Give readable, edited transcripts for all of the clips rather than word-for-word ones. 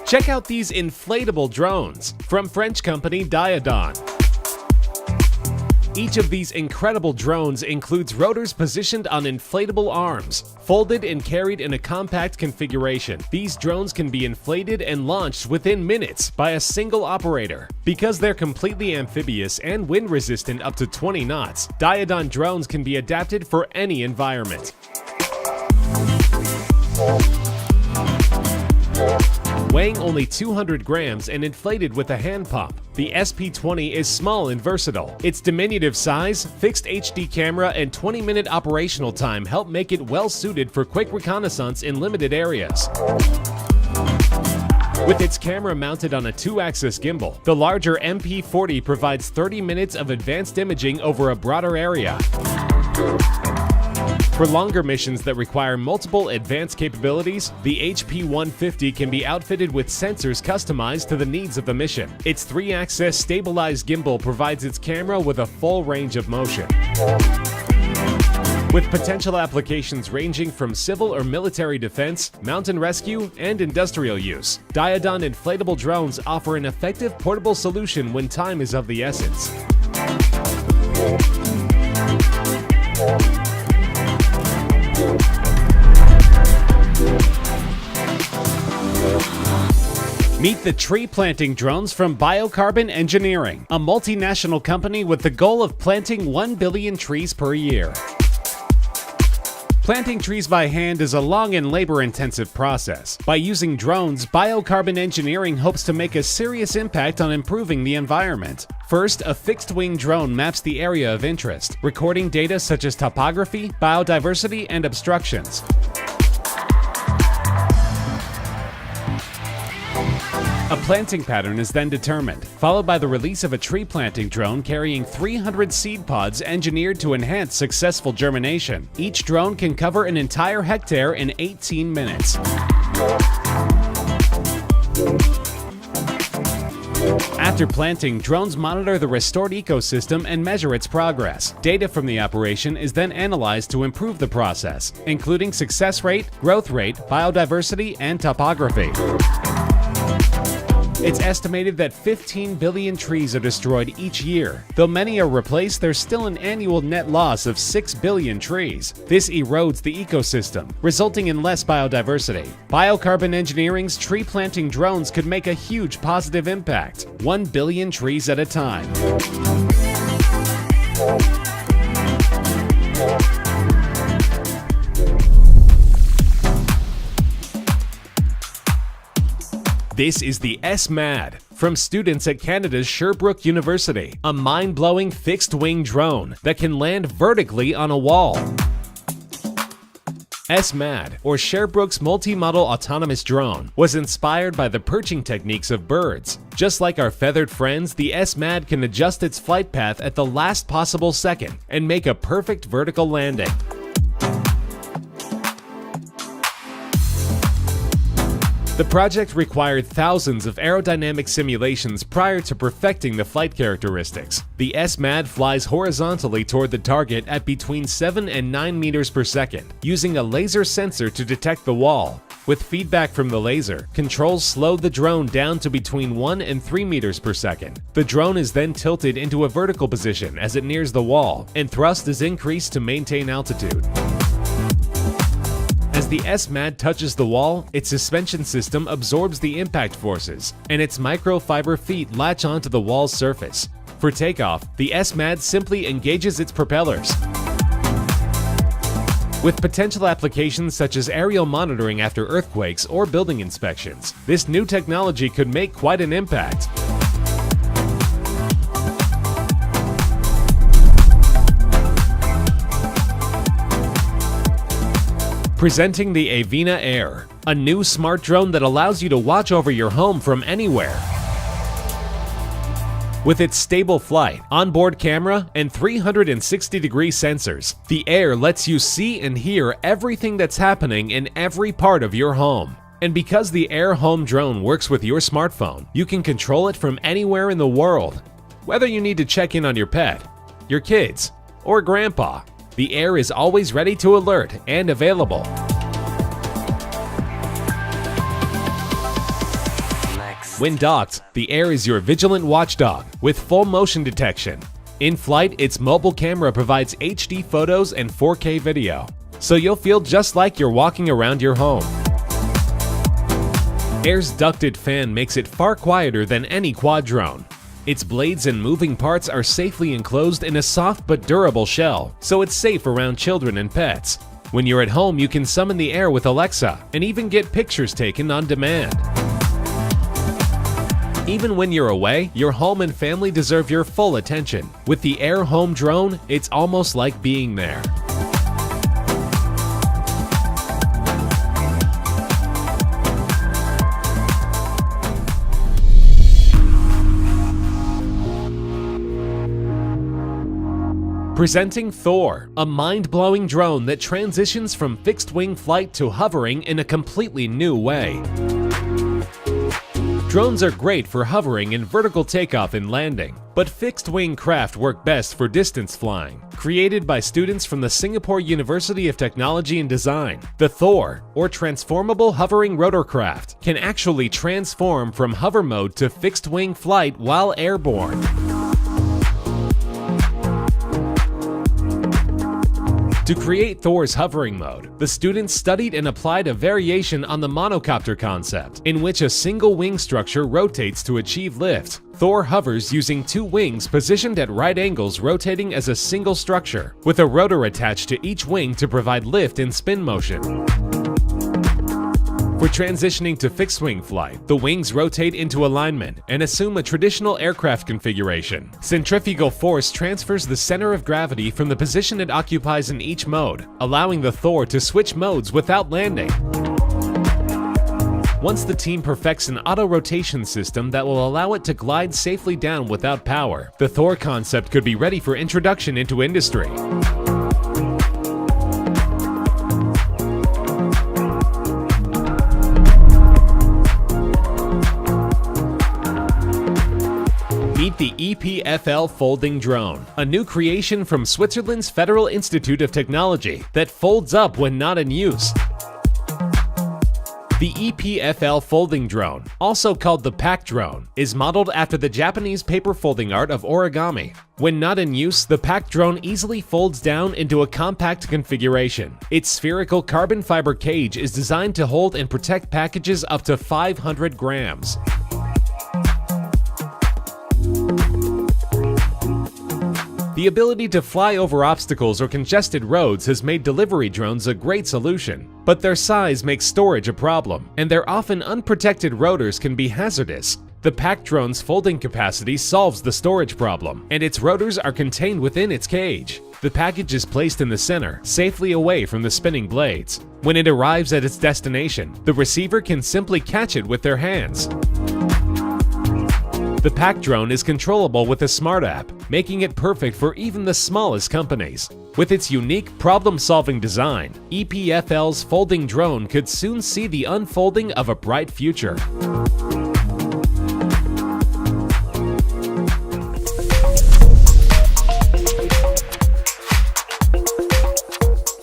Check out these inflatable drones from French company DIODON. Each of these incredible drones includes rotors positioned on inflatable arms, folded and carried in a compact configuration. These drones can be inflated and launched within minutes by a single operator. Because they're completely amphibious and wind resistant up to 20 knots, DIODON drones can be adapted for any environment. Weighing only 200 grams and inflated with a hand pump, the SP20 is small and versatile. Its diminutive size, fixed HD camera, and 20-minute operational time help make it well-suited for quick reconnaissance in limited areas. With its camera mounted on a 2-axis gimbal, the larger MP40 provides 30 minutes of advanced imaging over a broader area. For longer missions that require multiple advanced capabilities, the HP150 can be outfitted with sensors customized to the needs of the mission. Its 3-axis stabilized gimbal provides its camera with a full range of motion. With potential applications ranging from civil or military defense, mountain rescue, and industrial use, DIODON inflatable drones offer an effective portable solution when time is of the essence. Meet the tree planting drones from Biocarbon Engineering, a multinational company with the goal of planting 1 billion trees per year. Planting trees by hand is a long and labor-intensive process. By using drones, Biocarbon Engineering hopes to make a serious impact on improving the environment. First, a fixed-wing drone maps the area of interest, recording data such as topography, biodiversity, and obstructions. A planting pattern is then determined, followed by the release of a tree planting drone carrying 300 seed pods engineered to enhance successful germination. Each drone can cover an entire hectare in 18 minutes. After planting, drones monitor the restored ecosystem and measure its progress. Data from the operation is then analyzed to improve the process, including success rate, growth rate, biodiversity, and topography. It's estimated that 15 billion trees are destroyed each year. Though many are replaced, there's still an annual net loss of 6 billion trees. This erodes the ecosystem, resulting in less biodiversity. Biocarbon Engineering's tree planting drones could make a huge positive impact, 1 billion trees at a time. This is the SMAD from students at Canada's Sherbrooke University, a mind-blowing fixed-wing drone that can land vertically on a wall. SMAD, or Sherbrooke's multi-model autonomous drone, was inspired by the perching techniques of birds. Just like our feathered friends, the SMAD can adjust its flight path at the last possible second and make a perfect vertical landing. The project required thousands of aerodynamic simulations prior to perfecting the flight characteristics. The SMAD flies horizontally toward the target at between 7 and 9 meters per second, using a laser sensor to detect the wall. With feedback from the laser, controls slowed the drone down to between 1 and 3 meters per second. The drone is then tilted into a vertical position as it nears the wall, and thrust is increased to maintain altitude. As the SMAD touches the wall, its suspension system absorbs the impact forces, and its microfiber feet latch onto the wall's surface. For takeoff, the SMAD simply engages its propellers. With potential applications such as aerial monitoring after earthquakes or building inspections, this new technology could make quite an impact. Presenting the Avena AIRE, a new smart drone that allows you to watch over your home from anywhere. With its stable flight, onboard camera, and 360-degree sensors, the AIRE lets you see and hear everything that's happening in every part of your home. And because the AIRE Home drone works with your smartphone, you can control it from anywhere in the world. Whether you need to check in on your pet, your kids, or grandpa, the AIRE is always ready to alert and available. When docked, the AIRE is your vigilant watchdog with full motion detection. In flight, its mobile camera provides HD photos and 4K video, so you'll feel just like you're walking around your home. AIRE's ducted fan makes it far quieter than any quad drone. Its blades and moving parts are safely enclosed in a soft but durable shell, so it's safe around children and pets. When you're at home, you can summon the AIRE with Alexa and even get pictures taken on demand. Even when you're away, your home and family deserve your full attention. With the AIRE Home Drone, it's almost like being there. Presenting THOR, a mind-blowing drone that transitions from fixed-wing flight to hovering in a completely new way. Drones are great for hovering and vertical takeoff and landing, but fixed-wing craft work best for distance flying. Created by students from the Singapore University of Technology and Design, the THOR, or Transformable Hovering Rotorcraft, can actually transform from hover mode to fixed-wing flight while airborne. To create THOR's hovering mode, the students studied and applied a variation on the monocopter concept, in which a single wing structure rotates to achieve lift. THOR hovers using two wings positioned at right angles rotating as a single structure, with a rotor attached to each wing to provide lift and spin motion. For transitioning to fixed-wing flight, the wings rotate into alignment and assume a traditional aircraft configuration. Centrifugal force transfers the center of gravity from the position it occupies in each mode, allowing the THOR to switch modes without landing. Once the team perfects an auto-rotation system that will allow it to glide safely down without power, the THOR concept could be ready for introduction into industry. Meet the EPFL folding drone, a new creation from Switzerland's Federal Institute of Technology that folds up when not in use. The EPFL folding drone, also called the pack drone, is modeled after the Japanese paper folding art of origami. When not in use, the pack drone easily folds down into a compact configuration. Its spherical carbon fiber cage is designed to hold and protect packages up to 500 grams. The ability to fly over obstacles or congested roads has made delivery drones a great solution, but their size makes storage a problem, and their often unprotected rotors can be hazardous. The pack drone's folding capacity solves the storage problem, and its rotors are contained within its cage. The package is placed in the center, safely away from the spinning blades. When it arrives at its destination, the receiver can simply catch it with their hands. The pack drone is controllable with a smart app, making it perfect for even the smallest companies. With its unique problem-solving design, EPFL's folding drone could soon see the unfolding of a bright future.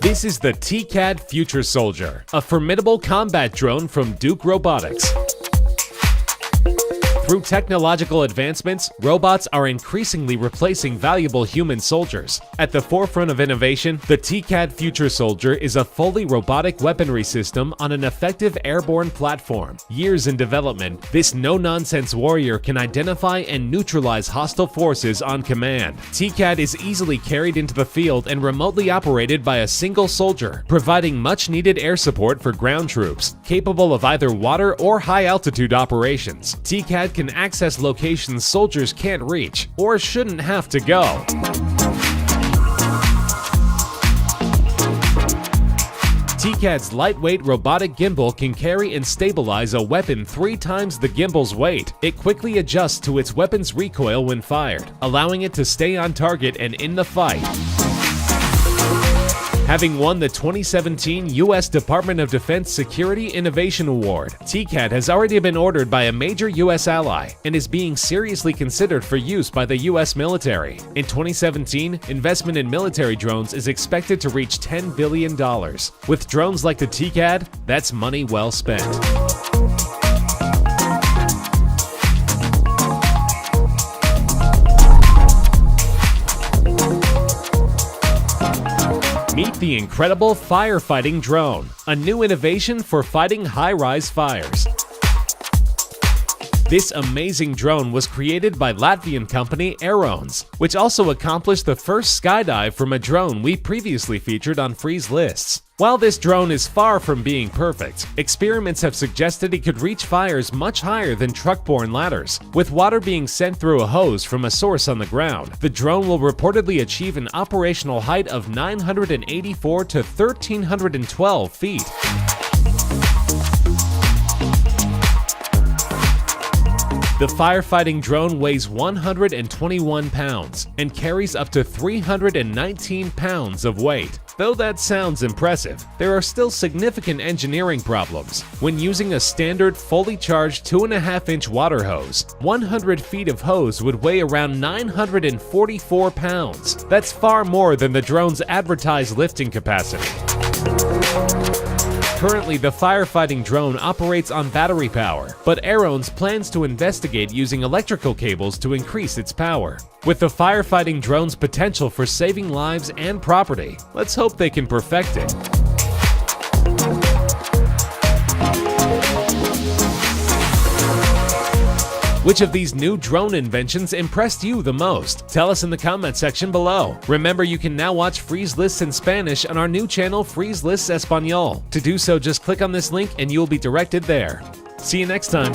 This is the TIKAD Future Soldier, a formidable combat drone from Duke Robotics. Through technological advancements, robots are increasingly replacing valuable human soldiers. At the forefront of innovation, the TIKAD Future Soldier is a fully robotic weaponry system on an effective airborne platform. Years in development, this no-nonsense warrior can identify and neutralize hostile forces on command. TIKAD is easily carried into the field and remotely operated by a single soldier, providing much-needed air support for ground troops. Capable of either water or high-altitude operations, TIKAD can access locations soldiers can't reach or shouldn't have to go. TIKAD's lightweight robotic gimbal can carry and stabilize a weapon 3 times the gimbal's weight. It quickly adjusts to its weapon's recoil when fired, allowing it to stay on target and in the fight. Having won the 2017 U.S. Department of Defense Security Innovation Award, TIKAD has already been ordered by a major U.S. ally and is being seriously considered for use by the U.S. military. In 2017, investment in military drones is expected to reach $10 billion. With drones like the TIKAD, that's money well spent. Meet the incredible firefighting drone, a new innovation for fighting high-rise fires. This amazing drone was created by Latvian company AERONES, which also accomplished the first skydive from a drone we previously featured on Freeze lists. While this drone is far from being perfect, experiments have suggested it could reach fires much higher than truck-borne ladders. With water being sent through a hose from a source on the ground, the drone will reportedly achieve an operational height of 984 to 1,312 feet. The firefighting drone weighs 121 pounds and carries up to 319 pounds of weight. Though that sounds impressive, there are still significant engineering problems. When using a standard fully charged 2.5-inch water hose, 100 feet of hose would weigh around 944 pounds. That's far more than the drone's advertised lifting capacity. Currently, the firefighting drone operates on battery power, but AERONES plans to investigate using electrical cables to increase its power. With the firefighting drone's potential for saving lives and property, let's hope they can perfect it. Which of these new drone inventions impressed you the most? Tell us in the comment section below. Remember, you can now watch Freeze Lists in Spanish on our new channel, Freeze Lists Español. To do so, just click on this link and you'll be directed there. See you next time.